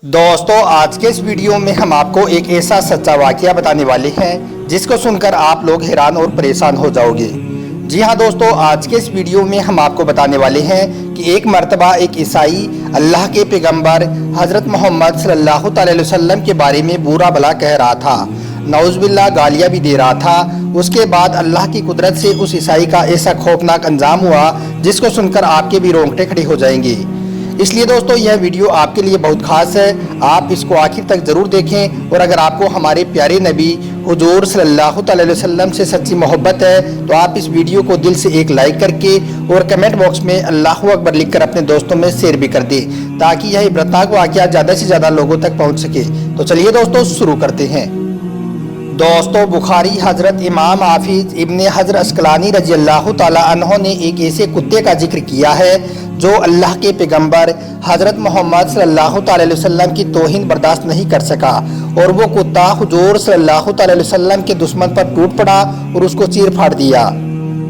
دوستو آج کے اس ویڈیو میں ہم آپ کو ایک ایسا سچا واقعہ بتانے والے ہیں جس کو سن کر آپ لوگ حیران اور پریشان ہو جاؤ گے۔ جی ہاں دوستو، آج کے اس ویڈیو میں ہم آپ کو بتانے والے ہیں کہ ایک مرتبہ ایک عیسائی اللہ کے پیغمبر حضرت محمد صلی اللہ علیہ وسلم کے بارے میں برا بھلا کہہ رہا تھا، نعوذ باللہ گالیاں بھی دے رہا تھا۔ اس کے بعد اللہ کی قدرت سے اس عیسائی کا ایسا خوفناک انجام ہوا جس کو سن کر آپ کے بھی رونگٹے کھڑے ہو جائیں گے۔ اس لیے دوستو یہ ویڈیو آپ کے لیے بہت خاص ہے، آپ اس کو آخر تک ضرور دیکھیں، اور اگر آپ کو ہمارے پیارے نبی حضور صلی اللہ علیہ وسلم سے سچی محبت ہے تو آپ اس ویڈیو کو دل سے ایک لائک کر کے اور کمنٹ باکس میں اللہ اکبر لکھ کر اپنے دوستوں میں شیئر بھی کر دیں تاکہ یہ عبرتناک واقعہ زیادہ سے زیادہ لوگوں تک پہنچ سکے۔ تو چلیے دوستو شروع کرتے ہیں۔ دوستو بخاری حضرت امام حافظ ابن حجر عسقلانی رضی اللہ تعالی عنہ نے ایک ایسے کتے کا ذکر کیا ہے جو اللہ کے پیغمبر حضرت محمد صلی اللہ علیہ وسلم کی توہین برداشت نہیں کر سکا، اور وہ کتا حضور صلی اللہ علیہ وسلم کے دشمن پر ٹوٹ پڑا اور اس کو چیر پھاڑ دیا۔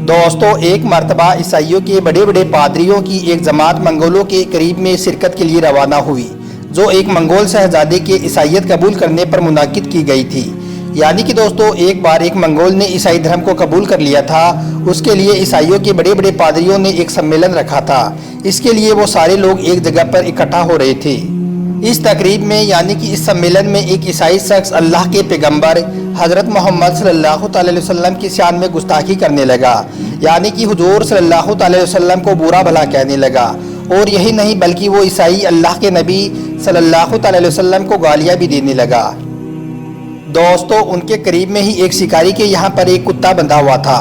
دوستو ایک مرتبہ عیسائیوں کے بڑے بڑے پادریوں کی ایک جماعت منگولوں کے قریب میں شرکت کے لیے روانہ ہوئی، جو ایک منگول شہزادے کے عیسائیت قبول کرنے پر منعقد کی گئی تھی۔ یعنی کہ دوستو ایک بار ایک منگول نے عیسائی دھرم کو قبول کر لیا تھا، اس کے لیے عیسائیوں کے بڑے بڑے پادریوں نے ایک سمیلن رکھا تھا۔ اس کے لیے وہ سارے لوگ ایک جگہ پر اکٹھا ہو رہے تھے۔ اس تقریب میں یعنی کہ اس سمیلن میں ایک عیسائی شخص اللہ کے پیغمبر حضرت محمد صلی اللہ علیہ وسلم کی شان میں گستاخی کرنے لگا، یعنی کہ حضور صلی اللہ علیہ وسلم کو برا بھلا کہنے لگا، اور یہی نہیں بلکہ وہ عیسائی اللہ کے نبی صلی اللہ علیہ وسلم کو گالیاں بھی دینے لگا۔ دوستو ان کے قریب میں ہی ایک شکاری کے یہاں پر ایک کتا بندھا ہوا تھا۔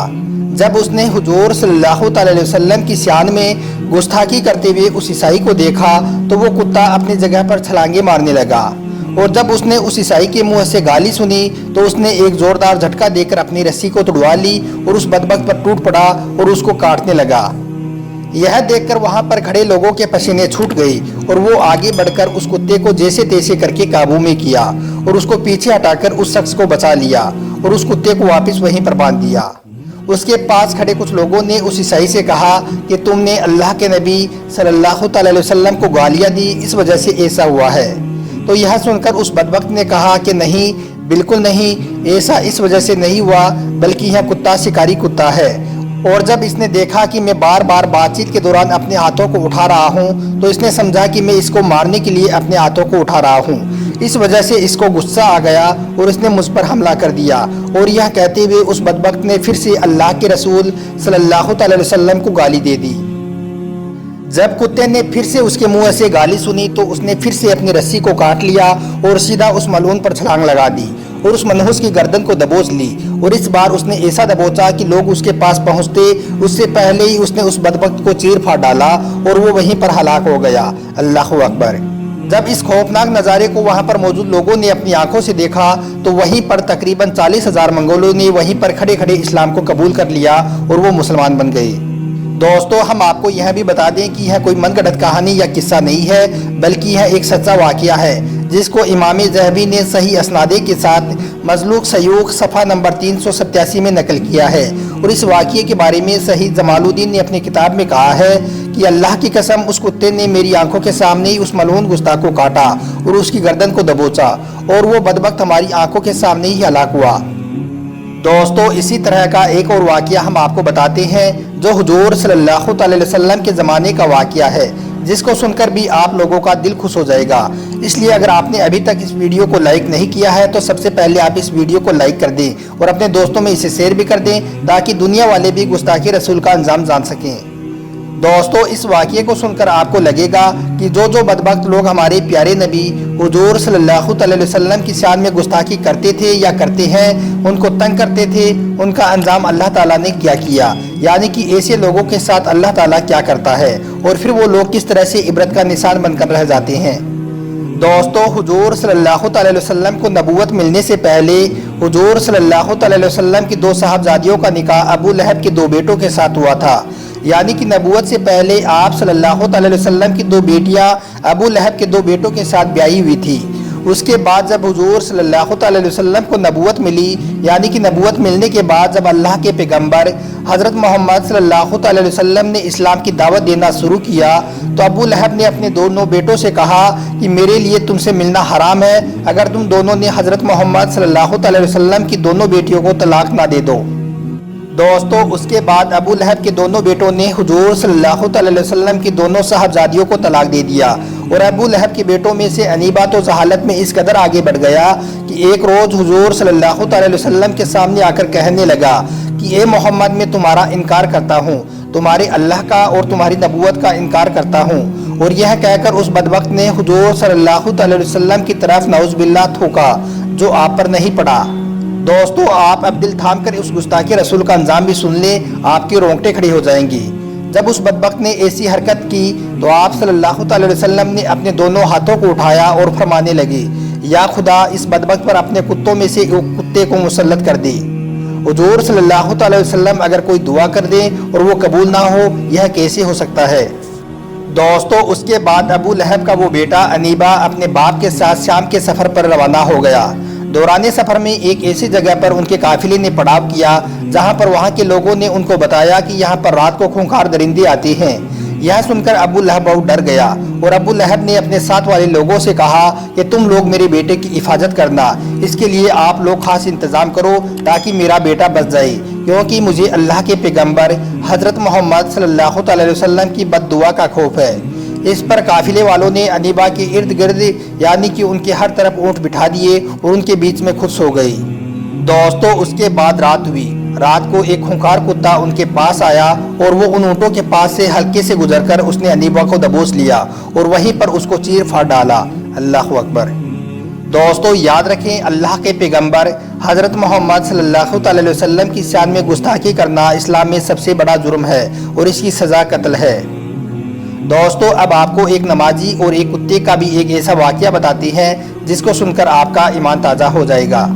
جب اس نے حضور صلی اللہ علیہ وسلم کی شان میں گستاخی کرتے ہوئے اس عیسائی کو دیکھا تو وہ کتا اپنی جگہ پر چھلانگیں مارنے لگا، اور جب اس نے اس عیسائی کے منہ سے گالی سنی تو اس نے ایک زوردار جھٹکا دے کر اپنی رسی کو توڑوا لی اور اس بدبخت پر ٹوٹ پڑا اور اس کو کاٹنے لگا۔ یہ دیکھ کر وہاں پر کھڑے لوگوں کے پسینے چھوٹ گئے، اور وہ آگے بڑھ کر اس کتے کو جیسے تیسے کر کے قابو میں کیا اور اس کو پیچھے ہٹا کر اس شخص کو بچا لیا اور اس کتے کو واپس وہیں پر باندھ دیا۔ اس کے پاس کھڑے کچھ لوگوں نے اس عیسائی سے کہا کہ تم نے اللہ کے نبی صلی اللہ علیہ وسلم کو گالیاں دی، اس وجہ سے ایسا ہوا ہے۔ تو یہ سن کر اس بدبخت نے کہا کہ نہیں، بالکل نہیں، ایسا اس وجہ سے نہیں ہوا، بلکہ یہ کتا شکاری کتا ہے۔ اور جب اس نے دیکھا کہ میں بار بار بات چیت کے دوران اپنے ہاتھوں کو اٹھا رہا ہوں تو اس نے سمجھا کہ میں اس کو مارنے کے لیے اپنے ہاتھوں کو اٹھا رہا ہوں، اس وجہ سے اس کو غصہ آ گیا اور اس نے مجھ پر حملہ کر دیا۔ اور یہ کہتے ہوئے اس بدبخت نے پھر سے اللہ کے رسول صلی اللہ علیہ وسلم کو گالی دے دی۔ جب کتے نے پھر سے اس کے منہ سے گالی سنی تو اس نے پھر سے اپنی رسی کو کاٹ لیا اور سیدھا اس ملعون پر چھلانگ لگا دی اور اس منحوس کی گردن کو دبوچ لی، اور اس بار اس نے ایسا دبوچا کہ لوگ اس کے پاس پہنچتے اس سے پہلے ہی اس نے اس بدبخت کو چیر پھاڑ ڈالا اور وہ وہیں پر ہلاک ہو گیا۔ اللہ اکبر۔ جب اس خوفناک نظارے کو وہاں پر موجود لوگوں نے اپنی آنکھوں سے دیکھا تو وہیں پر تقریباً 40,000 منگولوں نے وہیں پر کھڑے کھڑے اسلام کو قبول کر لیا اور وہ مسلمان بن گئے۔ دوستو ہم آپ کو یہ بھی بتا دیں کہ یہ کوئی من گھڑت کہانی یا قصہ نہیں ہے، بلکہ یہ ایک سچا واقعہ ہے جس کو امام ذہبی نے صحیح اسنادے کے ساتھ مزلوق سیوق صفحہ نمبر 387 میں نقل کیا ہے، اور اس واقعے کے بارے میں صحیح جمال الدین نے اپنی کتاب میں کہا ہے کہ اللہ کی قسم اس کتے نے میری آنکھوں کے سامنے ہی اس ملعون گستاخ کو کاٹا اور اس کی گردن کو دبوچا، اور وہ بدبخت ہماری آنکھوں کے سامنے ہی ہلاک ہوا۔ دوستو اسی طرح کا ایک اور واقعہ ہم آپ کو بتاتے ہیں جو حضور صلی اللہ علیہ وسلم کے زمانے کا واقعہ ہے، جس کو سن کر بھی آپ لوگوں کا دل خوش ہو جائے گا۔ اس لیے اگر آپ نے ابھی تک اس ویڈیو کو لائک نہیں کیا ہے تو سب سے پہلے آپ اس ویڈیو کو لائک کر دیں اور اپنے دوستوں میں اسے شیئر بھی کر دیں تاکہ دنیا والے بھی گستاخی رسول کا انجام جان سکیں۔ دوستو اس واقعے کو سن کر آپ کو لگے گا کہ جو بدبخت لوگ ہمارے پیارے نبی حضور صلی اللہ علیہ وسلم کی شان میں گستاخی کرتے تھے یا کرتے ہیں، ان کو تنگ کرتے تھے، ان کا انجام اللہ تعالیٰ نے کیا کیا، یعنی کہ ایسے لوگوں کے ساتھ اللہ تعالیٰ کیا کرتا ہے، اور پھر وہ لوگ کس طرح سے عبرت کا نشان بن کر رہ جاتے ہیں۔ دوستو حضور صلی اللہ علیہ وسلم کو نبوت ملنے سے پہلے حضور صلی اللہ علیہ وسلم کی 2 صاحبزادیوں کا نکاح ابو لہب کے 2 بیٹوں کے ساتھ ہوا تھا، یعنی کہ نبوت سے پہلے آپ صلی اللہ علیہ وسلم کی 2 بیٹیاں ابو لہب کے 2 بیٹوں کے ساتھ بیاہی ہوئی تھی۔ اس کے بعد جب حضور صلی اللہ تعالی وسلم کو نبوت ملی، یعنی کہ نبوت ملنے کے بعد جب اللہ کے پیغمبر حضرت محمد صلی اللہ تعالی وسلم نے اسلام کی دعوت دینا شروع کیا، تو ابو لہب نے اپنے دونوں بیٹوں سے کہا کہ میرے لیے تم سے ملنا حرام ہے اگر تم دونوں نے حضرت محمد صلی اللہ تعالی وسلم کی دونوں بیٹیوں کو طلاق نہ دے دو۔ دوستو اس کے بعد ابو لہب کے دونوں بیٹوں نے حضور صلی اللہ تعالی وسلم کی دونوں صاحبزادیوں کو طلاق دے دیا، اور ابو لہب کے بیٹوں میں سے انیبہ تو جہالت میں اس قدر آگے بڑھ گیا کہ ایک روز حضور صلی اللہ تعالی وسلم کے سامنے آ کر کہنے لگا کہ اے محمد، میں تمہارا انکار کرتا ہوں، تمہارے اللہ کا اور تمہاری نبوت کا انکار کرتا ہوں، اور یہ کہہ کر اس بدبخت نے حضور صلی اللہ تعالی وسلم کی طرف نعوذ باللہ تھوکا، جو آپ پر نہیں پڑا۔ دوستو آپ اب دل تھام کر اس گستاخی رسول کا انجام بھی سن لیں، آپ کے رونگٹے کھڑی ہو جائیں گی۔ جب اس بدبخت نے ایسی حرکت کی تو آپ صلی اللہ تعالی وسلم نے اپنے دونوں ہاتھوں کو اٹھایا اور فرمانے لگے، یا خدا اس بدبخت پر اپنے کتوں میں سے ایک کتے کو مسلط کر دے۔ حضور صلی اللہ تعالی وسلم اگر کوئی دعا کر دے اور وہ قبول نہ ہو، یہ کیسے ہو سکتا ہے؟ دوستو اس کے بعد ابو لہب کا وہ بیٹا انیبہ اپنے باپ کے ساتھ شام کے سفر پر روانہ ہو گیا۔ دوران سفر میں ایک ایسی جگہ پر ان کے قافلے نے پڑاؤ کیا جہاں پر وہاں کے لوگوں نے ان کو بتایا کہ یہاں پر رات کو خونخوار درندے آتے ہیں۔ یہ سن کر ابو لہب بہت ڈر گیا، اور ابو لہب نے اپنے ساتھ والے لوگوں سے کہا کہ تم لوگ میرے بیٹے کی حفاظت کرنا، اس کے لیے آپ لوگ خاص انتظام کرو تاکہ میرا بیٹا بچ جائے، کیونکہ مجھے اللہ کے پیغمبر حضرت محمد صلی اللہ تعالی وسلم کی بد دعا کا خوف ہے۔ اس پر قافلے والوں نے انیبہ کے ارد گرد یعنی کہ ان کے ہر طرف اونٹ بٹھا دیے اور ان کے بیچ میں خود سو گئی۔ دوستو اس کے بعد رات ہوئی۔ رات کو ایک خونخوار کتا ان کے پاس آیا اور وہ ان اونٹوں کے پاس سے ہلکے سے گزر کر اس نے انیبہ کو دبوچ لیا اور وہیں پر اس کو چیر پھاڑ ڈالا۔ اللہ اکبر۔ دوستو یاد رکھیں، اللہ کے پیغمبر حضرت محمد صلی اللہ تعالی وسلم کی شان میں گستاخی کرنا اسلام میں سب سے بڑا جرم ہے اور اس کی سزا قتل ہے۔ دوستو اب آپ کو ایک نمازی اور ایک کتے کا بھی ایک ایسا واقعہ بتاتے ہیں جس کو سن کر آپ کا ایمان تازہ ہو جائے گا۔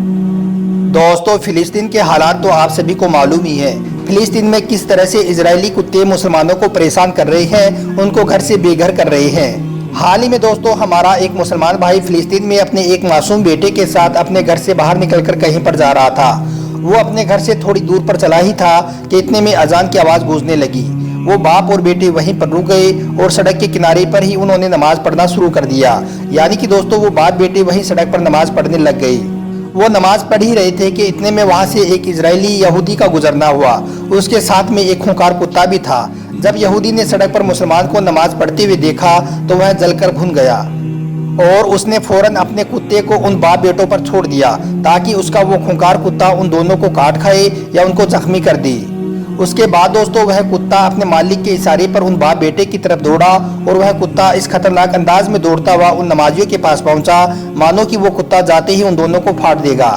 دوستو فلسطین کے حالات تو آپ سبھی کو معلوم ہی ہے۔ فلسطین میں کس طرح سے اسرائیلی کتے مسلمانوں کو پریشان کر رہے ہیں، ان کو گھر سے بے گھر کر رہے ہیں۔ حال ہی میں دوستو ہمارا ایک مسلمان بھائی فلسطین میں اپنے ایک معصوم بیٹے کے ساتھ اپنے گھر سے باہر نکل کر کہیں پر جا رہا تھا۔ وہ اپنے گھر سے تھوڑی دور پر چلا ہی تھا کہ اتنے میں اذان کی آواز گونجنے لگی۔ وہ باپ اور بیٹے وہیں پر رک گئے اور سڑک کے کنارے پر ہی انہوں نے نماز پڑھنا شروع کر دیا، یعنی کہ دوستو وہ باپ بیٹے وہیں سڑک پر نماز پڑھنے لگ گئے۔ وہ نماز پڑھ ہی رہے تھے کہ اتنے میں وہاں سے ایک اسرائیلی یہودی کا گزرنا ہوا، اس کے ساتھ میں ایک خونخوار کتا بھی تھا۔ جب یہودی نے سڑک پر مسلمان کو نماز پڑھتے ہوئے دیکھا تو وہ جل کر بھن گیا، اور اس نے فوراً اپنے کتے کو ان باپ بیٹوں پر چھوڑ دیا تاکہ اس کا وہ خونخوار کتا ان دونوں کو کاٹ کھائے یا ان کو زخمی کر دے۔ اس کے بعد دوستو وہ کتا اپنے مالک کے اشارے پر ان باپ بیٹے کی طرف دوڑا، اور وہ کتا اس خطرناک انداز میں دوڑتا ہوا ان نمازیوں کے پاس پہنچا مانو کہ وہ کتا جاتے ہی ان دونوں کو پھاڑ دے گا۔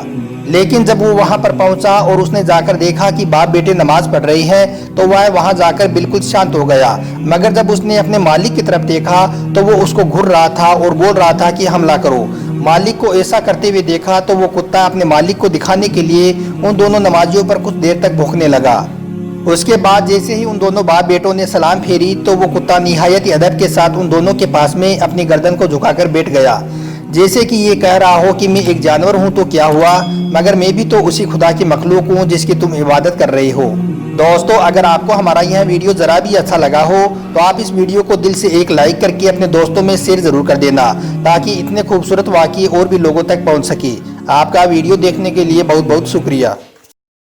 لیکن جب وہ وہاں پر پہنچا اور اس نے جا کر دیکھا کہ باپ بیٹے نماز پڑھ رہے ہیں تو وہ وہاں جا کر بالکل شانت ہو گیا، مگر جب اس نے اپنے مالک کی طرف دیکھا تو وہ اس کو گھور رہا تھا اور بول رہا تھا کہ حملہ کرو۔ مالک کو ایسا کرتے ہوئے دیکھا تو وہ کتا اپنے مالک کو دکھانے کے لیے ان دونوں نمازیوں پر کچھ دیر تک بھونکنے لگا۔ اس کے بعد جیسے ہی ان دونوں باپ بیٹوں نے سلام پھیری تو وہ کتا نہایت ادب کے ساتھ ان دونوں کے پاس میں اپنی گردن کو جھکا کر بیٹھ گیا، جیسے کہ یہ کہہ رہا ہو کہ میں ایک جانور ہوں تو کیا ہوا، مگر میں بھی تو اسی خدا کی مخلوق ہوں جس کی تم عبادت کر رہے ہو۔ دوستو اگر آپ کو ہمارا یہ ویڈیو ذرا بھی اچھا لگا ہو تو آپ اس ویڈیو کو دل سے ایک لائک کر کے اپنے دوستوں میں شیئر ضرور کر دینا تاکہ اتنے خوبصورت واقعے اور بھی لوگوں تک پہنچ سکے۔ آپ کا ویڈیو دیکھنے کے لیے بہت بہت شکریہ۔